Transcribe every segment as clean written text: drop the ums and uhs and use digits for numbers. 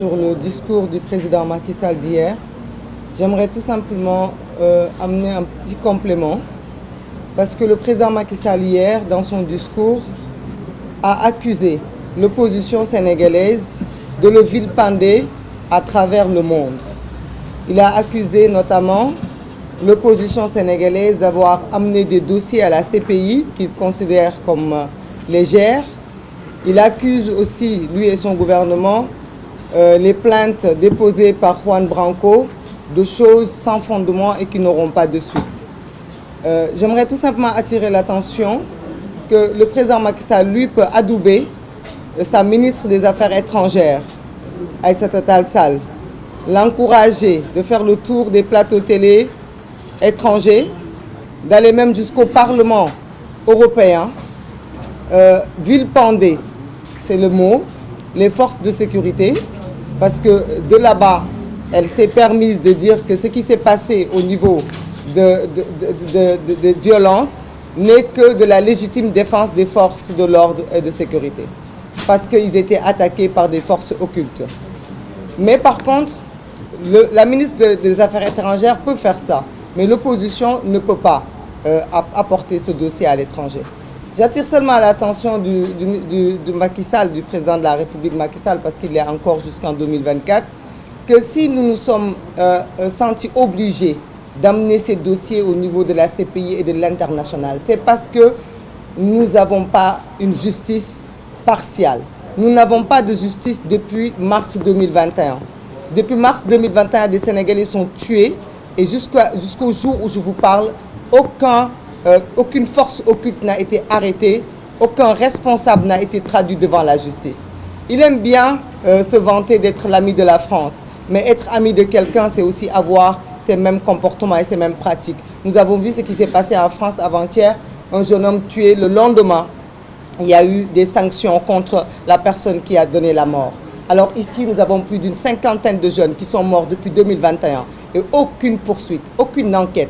Sur le discours du président Macky Sall d'hier, j'aimerais tout simplement amener un petit complément parce que le président Macky Sall hier, dans son discours, a accusé l'opposition sénégalaise de le vilipender à travers le monde. Il a accusé notamment l'opposition sénégalaise d'avoir amené des dossiers à la CPI qu'il considère comme légères. Il accuse aussi, lui et son gouvernement, les plaintes déposées par Juan Branco de choses sans fondement et qui n'auront pas de suite. J'aimerais tout simplement attirer l'attention que le président Macky Sall, lui, peut adouber sa ministre des Affaires étrangères, Aïssata Tall Sall, l'encourager de faire le tour des plateaux télé étrangers, d'aller même jusqu'au Parlement européen, vilipender, c'est le mot, les forces de sécurité, parce que de là-bas, elle s'est permise de dire que ce qui s'est passé au niveau de violence n'est que de la légitime défense des forces de l'ordre et de sécurité, parce qu'ils étaient attaqués par des forces occultes. Mais par contre, la ministre des Affaires étrangères peut faire ça, mais l'opposition ne peut pas apporter ce dossier à l'étranger. J'attire seulement l'attention du Macky Sall, du président de la République Macky Sall, parce qu'il est encore jusqu'en 2024, que si nous nous sommes sentis obligés d'amener ces dossiers au niveau de la CPI et de l'international, c'est parce que nous n'avons pas une justice partiale. Nous n'avons pas de justice depuis mars 2021. Depuis mars 2021, des Sénégalais sont tués et jusqu'au jour où je vous parle, aucune force occulte n'a été arrêtée, aucun responsable n'a été traduit devant la justice. Il aime bien se vanter d'être l'ami de la France, mais être ami de quelqu'un, c'est aussi avoir ces mêmes comportements et ces mêmes pratiques. Nous avons vu ce qui s'est passé en France avant-hier, un jeune homme tué. Le lendemain, il y a eu des sanctions contre la personne qui a donné la mort. Alors ici, nous avons plus d'une cinquantaine de jeunes qui sont morts depuis 2021 et aucune poursuite, aucune enquête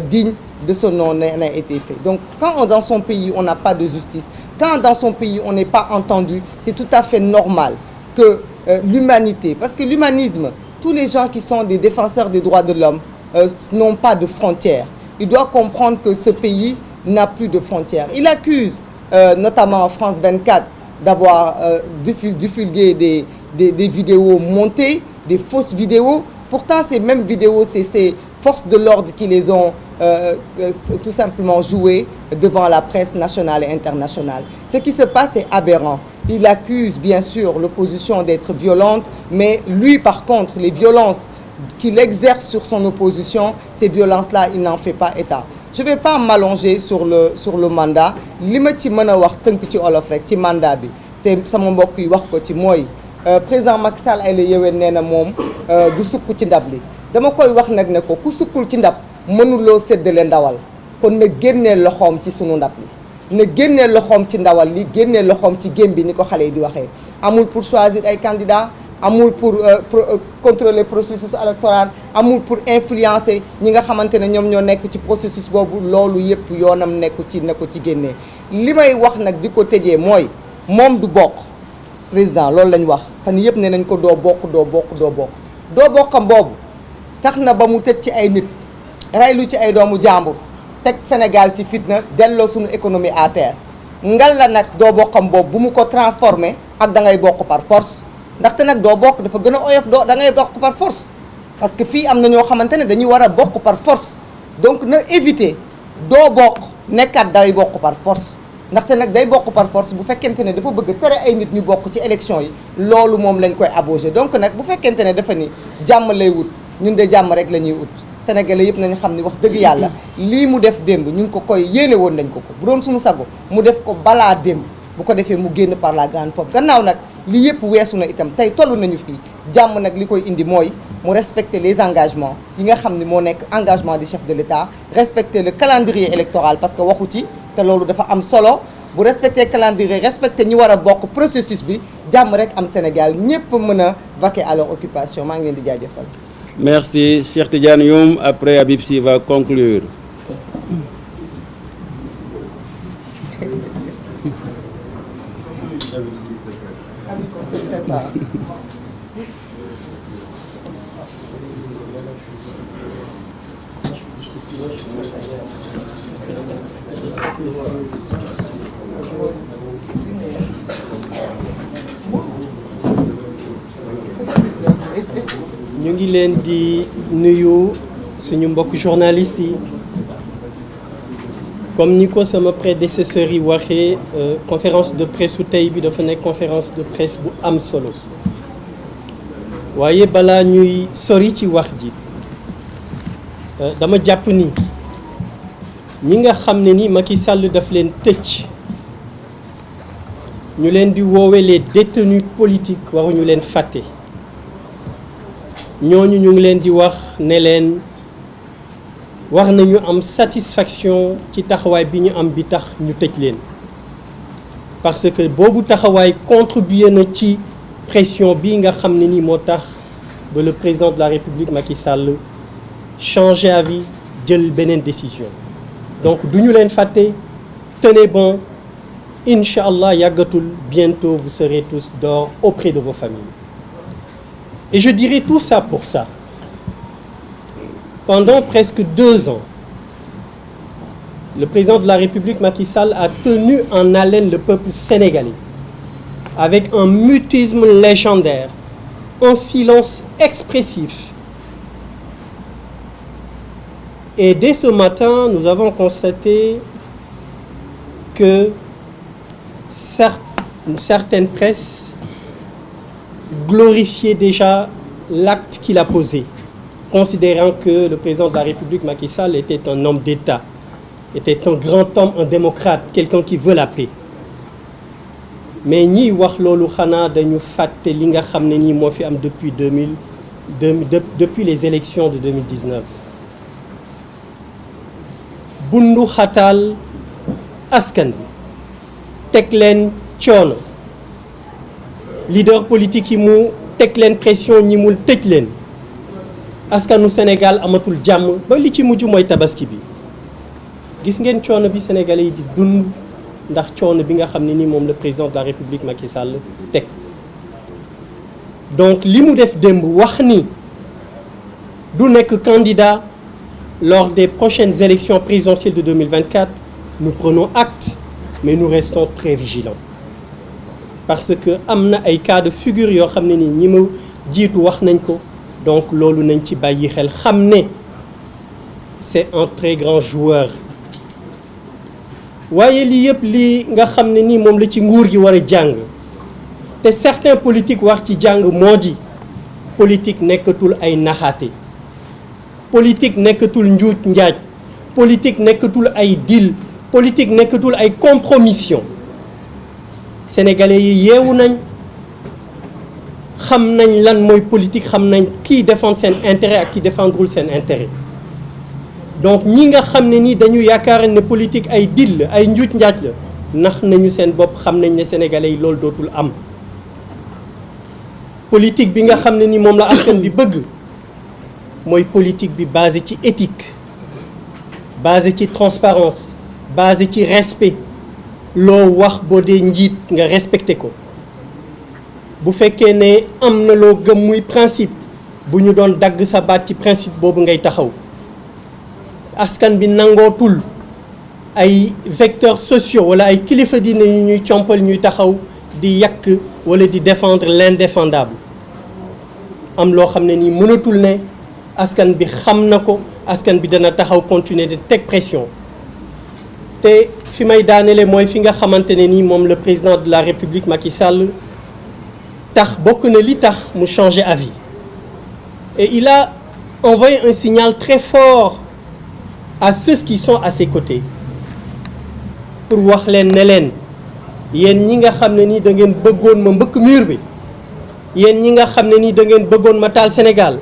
digne de ce nom n'a été fait. Donc quand dans son pays, on n'a pas de justice, quand dans son pays, on n'est pas entendu, c'est tout à fait normal que l'humanité, parce que l'humanisme, tous les gens qui sont des défenseurs des droits de l'homme n'ont pas de frontières. Il doit comprendre que ce pays n'a plus de frontières. Il accuse notamment France 24 d'avoir divulgué des vidéos montées, des fausses vidéos. Pourtant, ces mêmes vidéos, c'est ces forces de l'ordre qui les ont tout simplement jouées devant la presse nationale et internationale. Ce qui se passe est aberrant. Il accuse bien sûr l'opposition d'être violente, mais lui par contre, les violences qu'il exerce sur son opposition, ces violences-là, il n'en fait pas état. Je ne vais pas m'allonger sur le mandat. Li ma ci mën a wax tënk ci olof rek ci mandat bi te sama mbokk yi wax ko ci mooy président Macky Sall ay la yeween nee na moom du sukk ci ndab li. Dama koy wax nag ne ko ku sukkul ci ndab mënuloo séddale ndawal kon na génnee loxoom ci sunu ndab li na génnee loxoom ci ndawal li génnee loxoom ci gém bi ni ko xale yi di waxee. Amul pour choisir ay candidats, amul pour contrôler processus électoral, amul pour influencer ñi nga xamante ne ñoom ñoo nekk ci processus boobu. Loolu yëpp yoonam nekku ci na ko ci génnee. Li may wax nag di ko tëjee mooy moom du bokk président, loolu lañ wax fan yëpp ne nañ ko doo bokkam boobu tax na ba mu tëj ci ay nit, raylu ci ay doomu jàmbur, teg Sénégal ci fitna, delloo suñu économie à terre. Ngal la nag doo bokkam boobu bu mu ko transformé ak da ngay bokk par force, ndaxte nag doo bokk dafa gën a oyof da ngay bokk par force, parce que fii am na ñoo xamante ne dañuy war a bokk par force. Donc na éviter doo bokk nekkat day bokk par force, ndaxte nag day bokk par force bu fekkente ne dafa bëgg tere ay nit ñu bokk ci élection yi, loolu moom lañ koy abauger. Donc nag bu fekkente ne dafa ni jàmm lay wut, ñun de jàmm rek la ñuy wut. Sénégalais yëpp nañu xam ni wax dëgg yàlla lii mu def démb ñu ngi ko koy yéene woon nañ ko bu doon suñu sago mu def ko balaa démb, bu ko defee mu génn par la grande porte. Gannaaw nag lii yëpp weesu na itam tey toll nañu fii jàmm nag li koy indi mooy mu respecter les engagements yi nga xam ni moo nekk engagement du chef de l'État, respecter le calendrier électoral parce que waxu ci te loolu dafa am solo. Bu respecter calendrier, respecter ñi war a bokk processus bi, jàmm rek am Sénégal, ñëpp mën a vaquer à leur occupation. Maa ngi leen di jaajëfal. Merci, Cheikh Tidiane Youm. Après, Habib Sy va conclure. ñu ngi leen di nuyu suñu mbokk journalistes yi comme ni ko sama prédécesseur yi waxee conférence de presse su tey bi dafa nekk conférence de presse bu am solo waaye balaa ñuy sori ci wax ji dama jàpp ni ñi nga xam ne ni Macky Sall daf leen tëj ñu leen di woowe les détenus politiques waruñu leen fàtte ñooñu ñu ngi leen di wax ne leen war nañu am satisfaction ci taxawaay bi ñu am bi tax ñu tëj leen parce que boobu taxawaay contribué na ci pression bii nga xam ne ni moo tax ba le président de la République Macky Sall changé avis jël beneen décision donc du ñu leen fàtte tenez bon incha allah yàggatul bientôt vous serez tous dehors auprès de vos familles. Et je dirais tout ça pour ça. Pendant presque 2 ans, le président de la République, Macky Sall, a tenu en haleine le peuple sénégalais avec un mutisme légendaire, un silence expressif. Et dès ce matin, nous avons constaté que une certaine presse glorifier déjà l'acte qu'il a posé, considérant que le président de la République, Macky Sall, était un homme d'État, était un grand homme, un démocrate, quelqu'un qui veut la paix. Mais ñiy wax loolu xanaa dañu fàtte li nga xam ne nii moo fi am depuis les élections de 2019. bundu xataal askan bi teg leen coono leader politique yi mu teg leen pression ñi mu tëj leen askanu Sénégal amatul jàmm ba li ci mujj mooy tabaski bi gis ngeen coono bi sénégalais yi di dund ndax coono bi nga xam ne ni moom le président de la République Macky Sall teg donc li mu def démb wax ni du nekk candidat lors des prochaines élections présidentielles de 2024 nous prenons acte mais nous restons très vigilants parce que am na ay cas de figure yoo xam ne ni ñi ma jiitu wax nañ ko donc loolu nañ ci bàyyi xel xam ne c'est un très grand joueur waaye lii yëpp li nga xam ne nii moom la ci nguur gi war a jàng te certains politiques wax ci jàng moo di politique nekkatul ay naxaate politique nekkatul njuuj njaaj politique nekkatul ay deal politique nekkatul ay compromission sénégalais yi yeewu nañ xam nañ lan mooy politique xam nañ kii défendre seen intérêt ak kii défendrul seen intérêt donc ñi nga xam ne ni dañu yaakaar ne politique ay deal la ay njuuj njaaj la nax nañu seen bopp xam nañ ne sénégalais yi loolu dootul am politique bi nga xam ne ni moom la askan bi bëgg mooy politique bi basé ci éthique basé ci transparence basé ci respect loo wax boo dee njiit nga respecté ko bu fekkee ne am na loo gëm muy principe bu ñu doon dagg sa baat ci principe boobu ngay taxaw askan bi nangootul ay vecteurs sociaux wala ay kilifa diine yu ñuy compal ñuy taxaw di yàq wala di défendre l'indéfendable am loo xam ne nii mënatul ne askan bi xam na ko askan bi dana taxaw continuer de teg pression te fi may daanele mooy fi nga xamante ne nii moom le président de la République Macky Sall tax bokk na li tax mu changer avis et il a envoyé un signal très fort à ceux qui sont à ses côtés pour wax leen ne leen yéen ñi nga xam ne nii da ngeen bëggoon ma mbëkk mur bi yéen ñi nga xam ne nii da ngeen bëggoon ma taal Sénégal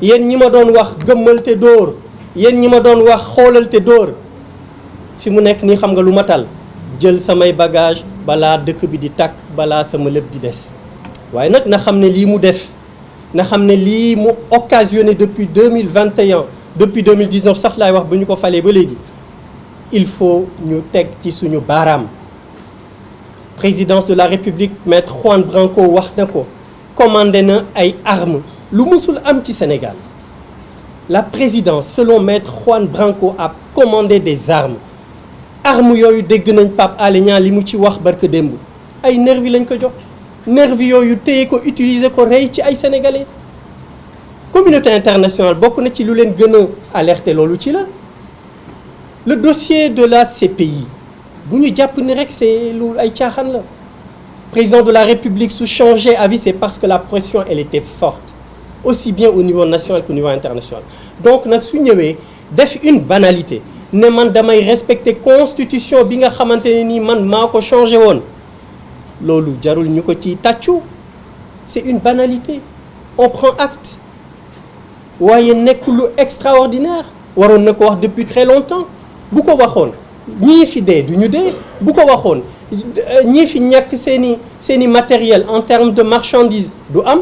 yéen ñi ma doon wax gëmmal te dóor yéen ñi ma doon wax xoolal te dóor fi mu nekk nii xam nga lu ma tal jël samay bagage balaa dëkk bi di tàkk balaa sama lépp di des waaye nag na xam ne lii mu def na xam ne lii mu occasionné depuis 2021 depuis 2019 sax laay wax ba ñu ko falee ba léegi il faut ñu teg ci suñu baaraam présidence de la République maître Juan Branco wax na ko commandé na ay armes lu musul am ci Sénégal. La présidence, selon maître Juan Branco, a commandé des armes yooyu dégg nañ Pape Alé Niang li mu ci wax barke démb ay nervi lañ ko jox nervi yooyu téye ko utiliser ko rey ci ay sénégalais. Communauté internationale bokk na ci lu leen gën a alerter loolu ci la. Le dossier de la CPI bu ñu jàpp ni rek c'est lu ay caaxaan la. Président de la République su changer avis c'est parce que la pression elle était forte aussi bien au niveau national qu'au niveau international. Donc nag su ñëwee def une banalité ne man damay respecter constitution bi nga xamante ne nii man maa ko changé woon loolu jarul ñu ko ci tàccu. C'est une banalité on prend acte waaye nekk lu extraordinaire waroon na ko wax depuis très longtemps bu ko waxoon ñii fi dee du ñu dee bu ko waxoon ñii fi ñàkk seeni matériel en termes de marchandises du am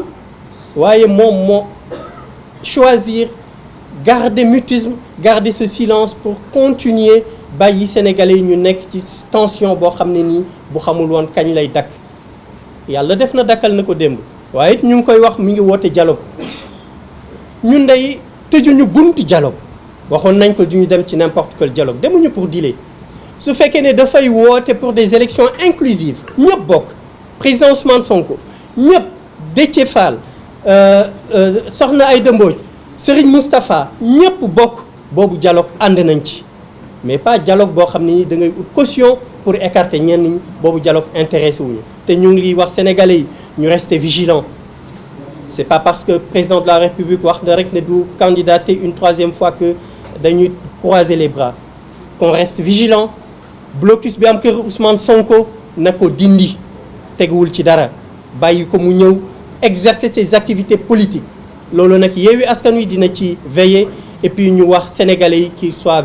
waaye moom moo choisir garder mutisme garder ce silence pour continuer bàyyi sénégalais yi ñu nekk ci tension boo xam ne nii bu xamul woon kañ lay dakk yàlla def na dakkal na ko démb waaye it ñu ngi koy wax mi ngi woote dialogue ñun day tëjuñu buntu dialogue waxoon nañ ko du ñu dem ci n'importe quel dialogue demuñu pour dealer su fekkee ne dafay woote pour des élections inclusives ñëpp bokk président Ousmane Sonko ñëpp Déthié Fall Soxna Aïda Mbodj Serigne Moustapha ñëpp bokk boobu dialogue ànd nañ ci mais pas dialogue boo xam ne ni da ngay ut caution pour écarter ñenn ñi boobu dialogue intéressé wuñu te ñu ngi wax sénégalais yi ñu rester vigilants. C'est pas parce que président de la République wax na rek ne du candidater une troisième fois que dañuy croiser les bras qu'on reste vigilant blocus bi am kër Ousmane Sonko na ko dindi teguwul ci dara bàyyi ko mu ñëw exercer ses activités politiques loolu nag Yewwi Askan Wi dina ci veiller et puis ñu wax sénégalais yi qui soit